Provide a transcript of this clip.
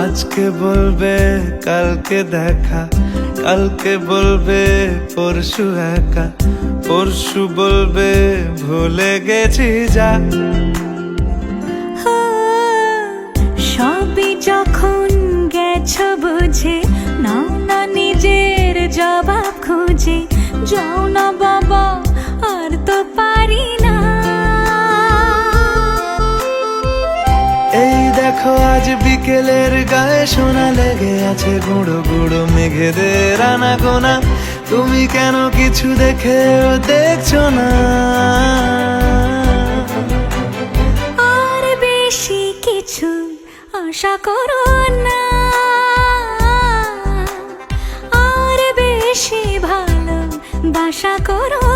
আজকে বলবে কালকে দেখা, কালকে বলবে পরশু একা, পরশু বলবে ভুলে গেছি যা। সবই যখন গেছো বুঝে, নাও না নিজের জবাব খুঁজে। যাও না বাবা, আর তো পারি না। এই দেখো আজ বিকেলের গায়ে সোনা লেগে আছে, গুঁড়ো গুঁড়ো মেঘেদের আনাগোনা। তুমি কেন কিছু দেখেও দেখছো না? আর বেশি কিছু আশা করো না, আর বেশি ভালো বাসা করো